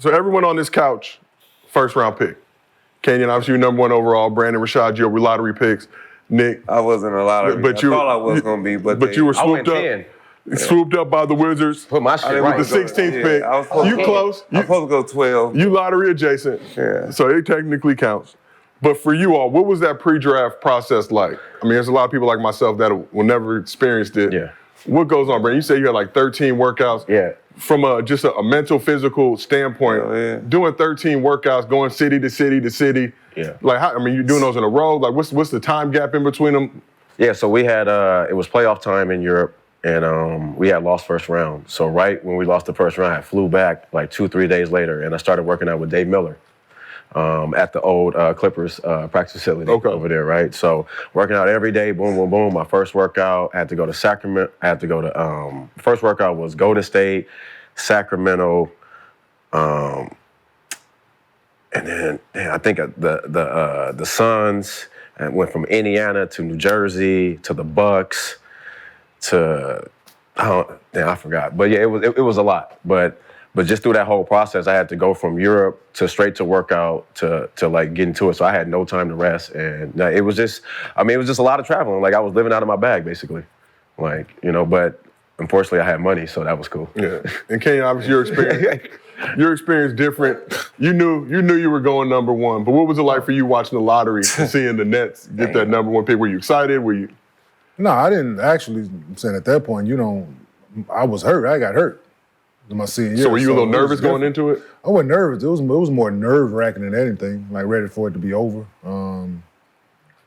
So everyone on this couch, first round pick. Kenyon, obviously you're number 1 overall. Brandon, Rashad, Gilbert, we lottery picks. Nick. I wasn't a lottery. I thought I was going to be, but you were swooped up. Swooped up by the Wizards. Put my shit right. With the 16th pick. You close. I was supposed to go 12. You lottery adjacent. Yeah. So it technically counts. But for you all, what was that pre-draft process like? I mean, there's a lot of people like myself that will never experienced it. Yeah. What goes on, Brandon? You say you had like 13 workouts. Yeah. From just a mental, physical standpoint, doing 13 workouts, going city to city to city. Yeah. Like, you're doing those in a row. Like, what's the time gap in between them? Yeah. So we had it was playoff time in Europe, and we had lost first round. So right when we lost the first round, I flew back like 2-3 days later, and I started working out with Dave Miller at the old Clippers practice facility over there. Right. So working out every day, boom, boom, boom. My first workout, I had to go to Sacramento. I had to go to first workout was Golden State, Sacramento, and then I think the Suns, and went from Indiana to New Jersey to the Bucks to I forgot. But yeah, it was a lot. But just through that whole process, I had to go from Europe to straight to workout to like getting to it. So I had no time to rest, and it was just a lot of traveling. Like I was living out of my bag basically, like but. Unfortunately, I had money, so that was cool. Yeah, and Kenyon, obviously your experience different. You knew you were going number 1, but what was it like for you watching the lottery and seeing the Nets get that number 1 pick? Were you excited? Were you? No, I didn't actually. Saying at that point, I was hurt. I got hurt in my senior year. So were you a little nervous going into it? I wasn't nervous. It was more nerve-wracking than anything. Like ready for it to be over.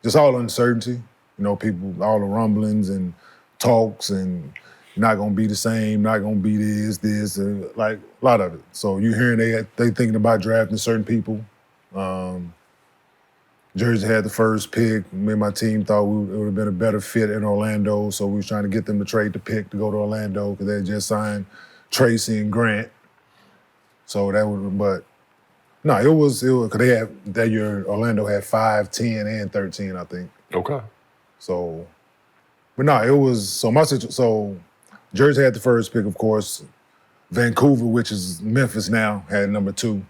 Just all uncertainty. People, all the rumblings and talks and. Not gonna be the same, not gonna be this, like a lot of it. So you hearing they thinking about drafting certain people. Jersey had the first pick. Me and my team thought it would have been a better fit in Orlando, so we was trying to get them to trade the pick to go to Orlando because they had just signed Tracy and Grant. So that would, but no, it was because they had that year. Orlando had 5, 10, and 13, I think. Okay. So, but no, it was so. Jersey had the first pick, of course. Vancouver, which is Memphis now, had number 2.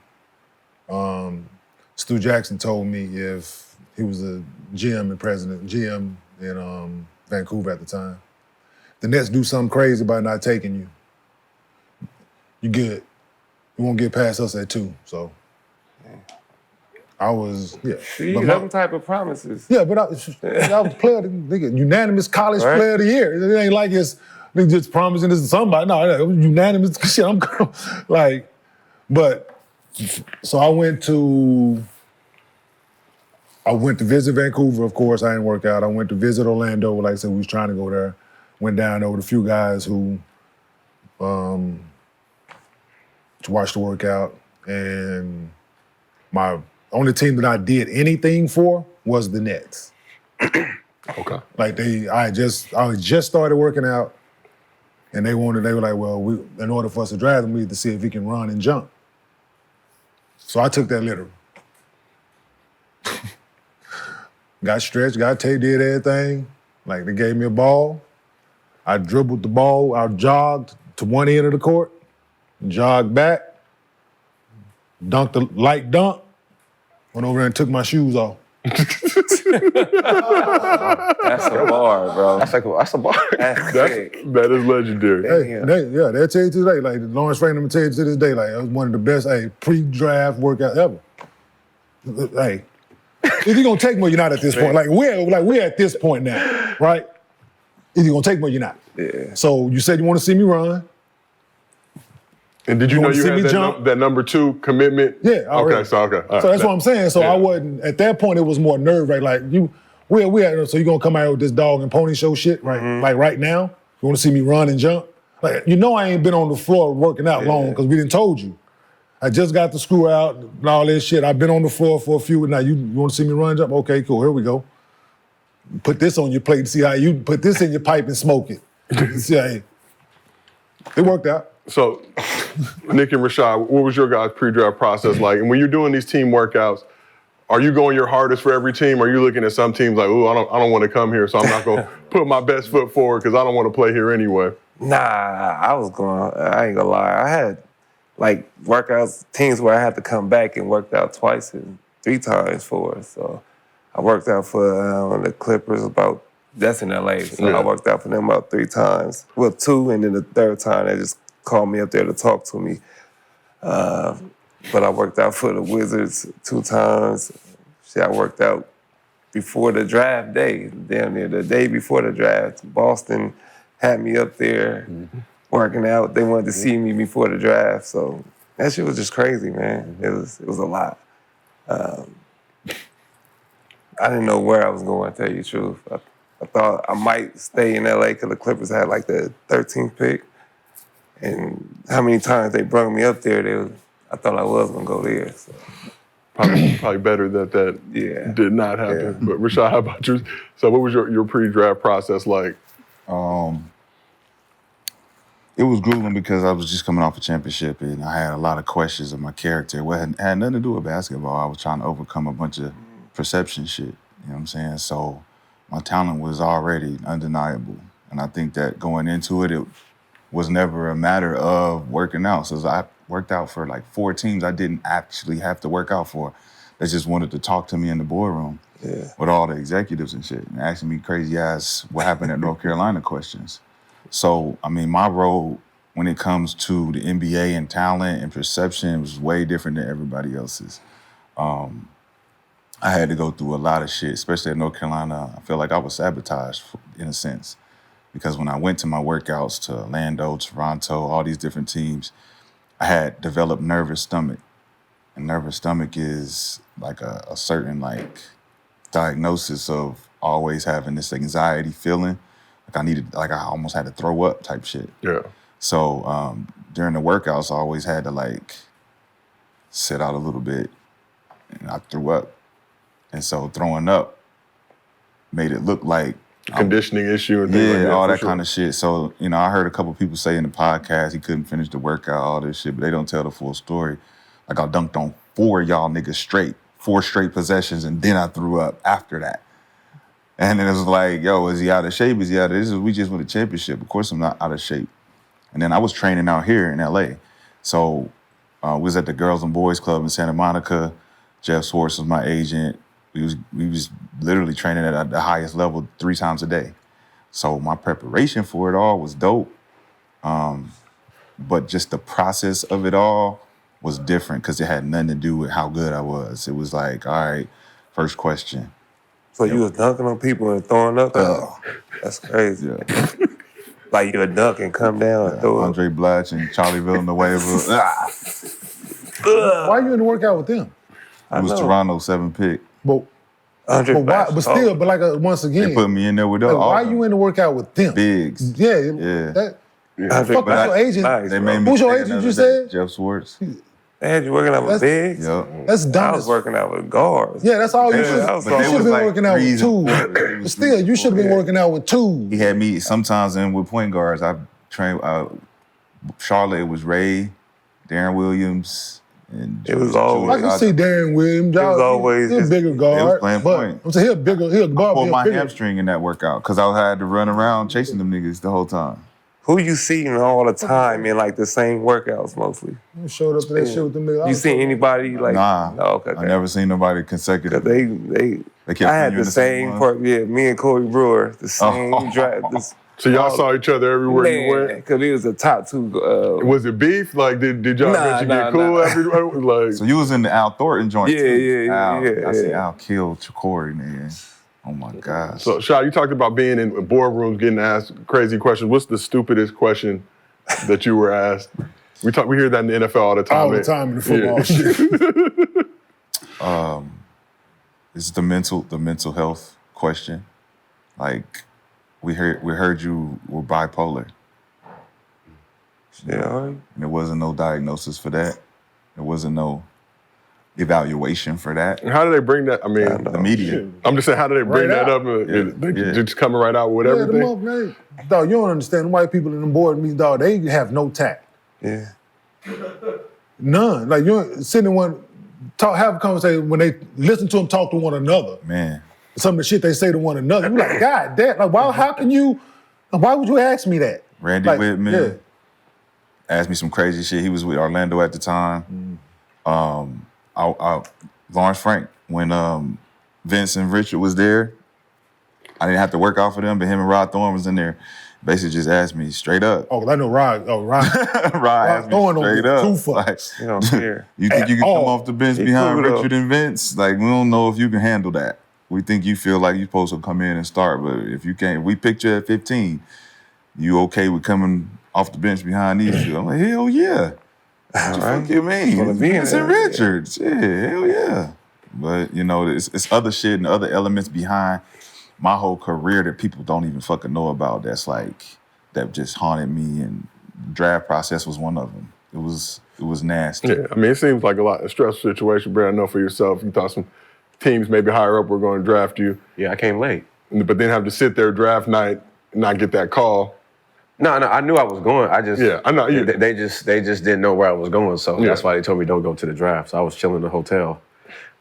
Stu Jackson told me if he was a GM in Vancouver at the time, the Nets do something crazy by not taking you. You good. You won't get past us at 2, so. I was, yeah. You got them type of promises. Yeah, but I was player, nigga, unanimous college player of the year. It ain't like they just promising this to somebody. No, it was unanimous shit. I'm like, but so I went to visit Vancouver, of course. I didn't work out. I went to visit Orlando. Like I said, we was trying to go there. Went down there with a few guys who watched the workout. And my only team that I did anything for was the Nets. Okay. Like I just started working out. And they were like, well, in order for us to draft him, we need to see if he can run and jump. So I took that literal. Got stretched, got taped, did everything. Like they gave me a ball. I dribbled the ball, I jogged to one end of the court, jogged back, dunked a light dunk, went over there and took my shoes off. That's a bar, bro. That's a bar. That is legendary. They'll tell you today. Like Lawrence Franklin will tell you to this day. Like it was one of the best pre-draft workout ever. Hey, if you're gonna take more, you're not at this point. Like we're at this point now, right? If you're gonna take more, you're not. Yeah. So you said you want to see me run. And did you know you had that number 2 commitment? Yeah. Already. Okay. So that's what I'm saying. So I wasn't at that point. It was more nerve wracking. Like we had. So you gonna come out with this dog and pony show shit, right? Mm-hmm. Like right now, you want to see me run and jump? Like I ain't been on the floor working out long because we didn't told you. I just got the screw out and all this shit. I've been on the floor for a few. Now you want to see me run and jump? Okay, cool. Here we go. Put this on your plate and see how you put this in your pipe and smoke it. See how it worked out. So, Nick and Rashad, what was your guys' pre-draft process like? And when you're doing these team workouts, are you going your hardest for every team? Or are you looking at some teams like, ooh, I don't want to come here, so I'm not going to put my best foot forward because I don't want to play here anyway? Nah, I ain't gonna lie. I had like workouts, teams where I had to come back and worked out twice and 3 times for us. So I worked out for the Clippers that's in LA. So I worked out for them about 3 times. Well, 2, and then the 3rd time they just called me up there to talk to me. But I worked out for the Wizards 2 times. I worked out before the draft day, damn near the day before the draft. Boston had me up there working out. They wanted to see me before the draft, so that shit was just crazy, man. It was a lot. I didn't know where I was going, to tell you the truth. I thought I might stay in LA because the Clippers had like the 13th pick. And how many times they brought me up there, I thought I was gonna go there. So. Probably better that did not happen. Yeah. But Rashad, how about you? So what was your pre-draft process like? It was grueling because I was just coming off a championship and I had a lot of questions of my character. It had nothing to do with basketball. I was trying to overcome a bunch of perception shit. You know what I'm saying? So my talent was already undeniable. And I think that going into it was never a matter of working out. So I worked out for like 4 teams I didn't actually have to work out for. They just wanted to talk to me in the boardroom with all the executives and shit and asking me crazy ass what happened at North Carolina questions. So, I mean, my role when it comes to the NBA and talent and perception was way different than everybody else's. I had to go through a lot of shit, especially at North Carolina. I feel like I was sabotaged in a sense. Because when I went to my workouts to Orlando, Toronto, all these different teams, I had developed nervous stomach. And nervous stomach is like a certain like diagnosis of always having this anxiety feeling. Like I almost had to throw up type shit. Yeah. So during the workouts, I always had to like sit out a little bit and I threw up. And so throwing up made it look like conditioning issue and things like that. All that kind of shit. So, you know, I heard a couple people say in the podcast he couldn't finish the workout, all this shit, but they don't tell the full story. Like I dunked on 4 y'all niggas straight, 4 straight possessions, and then I threw up after that. And then it was like, yo, is he out of shape? Is he out of we just won a championship. Of course I'm not out of shape. And then I was training out here in LA. So we was at the Girls and Boys Club in Santa Monica. Jeff Swartz was my agent. We was literally training at the highest level 3 times a day. So my preparation for it all was dope. But just the process of it all was different because it had nothing to do with how good I was. It was like, all right, first question. So you was dunking on people and throwing up? That's crazy. Yeah. Like you would dunk and come down and throw up. Andre Blatch and Charlie Villanueva. Why you in the workout with them? It was Toronto's 7th pick. But why? But still, but like once again, they put me in there with them. Like, why you in the workout with them? Bigs. Yeah. Fuck with your agent. They made me. Who's your agent? You said Jeff Swartz. They had you working out with bigs? Yep. That's dumb. I was working out with guards. Yeah, that's all you should. Yeah, You should have been working out with 2. But still, you should have been working out with 2. He had me sometimes in with point guards. I trained. Charlotte, it was Ray, Darren Williams, and it was always. I can see Darren Williams. It was always he's a bigger guard. He was playing point. I'm saying he's a guard. I pulled my hamstring in that workout because I had to run around chasing them niggas the whole time. Who you seen all the time in like the same workouts mostly? You showed up to that shit with them niggas. You seen anybody like? Nah. Oh, okay. I never seen nobody consecutive. They kept I had putting you in the same part. Yeah, me and Corey Brewer, the same draft. So y'all saw each other everywhere you went? Because he was the top 2. Was it beef? Like, did y'all eventually get cool everywhere? Like, so you was in the Al Thornton joint too? Yeah. I see Al killed Corey, man. Oh my gosh. So, Sha, you talked about being in boardrooms, getting asked crazy questions. What's the stupidest question that you were asked? We hear that in the NFL all the time. All the time in the football shit. It's the mental health question. Like, we heard you were bipolar. Yeah. And there wasn't no diagnosis for that. There wasn't no evaluation for that. And how do they bring that? I mean, the media. I'm just saying, how do they bring that up? They just coming right out with everything? Dog, you don't understand. The white people in the board meetings, dog, they have no tact. Yeah. None. Like, you sitting in one, have a conversation when they listen to them talk to one another. Man. Some of the shit they say to one another. You're like, God damn, like, why would you ask me that? Randy Whitman. asked me some crazy shit. He was with Orlando at the time. Lawrence Frank, when Vince and Richard was there, I didn't have to work out for them, but him and Rod Thorne was in there. Basically just asked me straight up. Oh, I know Rod. Oh, Rod. Rod asked me Thorne don't straight get up. too fucked. Like, You don't care. you think you can come off the bench He behind cool, though. Richard and Vince? Like, we don't know if you can handle that. We think you feel like you're supposed to come in and start, but if you can't, we picked you at 15. You okay with coming off the bench behind these two? I'm like, hell yeah. What the fuck you mean? Wanna be in Vince and there, Richards. Yeah, hell yeah. But, you know, it's other shit and other elements behind my whole career that people don't even fucking know about that just haunted me, and the draft process was one of them. It was nasty. Yeah, I mean, it seems like a lot of stressful situation, Brad. I know for yourself, you thought some teams maybe higher up were going to draft you, Yeah, I came late. but then have to sit there draft night and not get that call. No, I knew I was going. I just Yeah, I know. They just didn't know where I was going, so Yeah. that's why they told me don't go to the draft. So I was chilling in the hotel.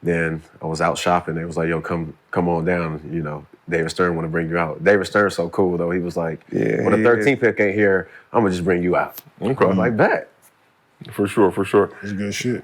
Then I was out shopping. They was like, "Yo, come on down." You know, David Stern want to bring you out. David Stern's so cool though. He was like, Yeah, "When the he 13th pick ain't here, I'm gonna just bring you out." Okay. I was like, "Bet." For sure, for sure. It's good shit.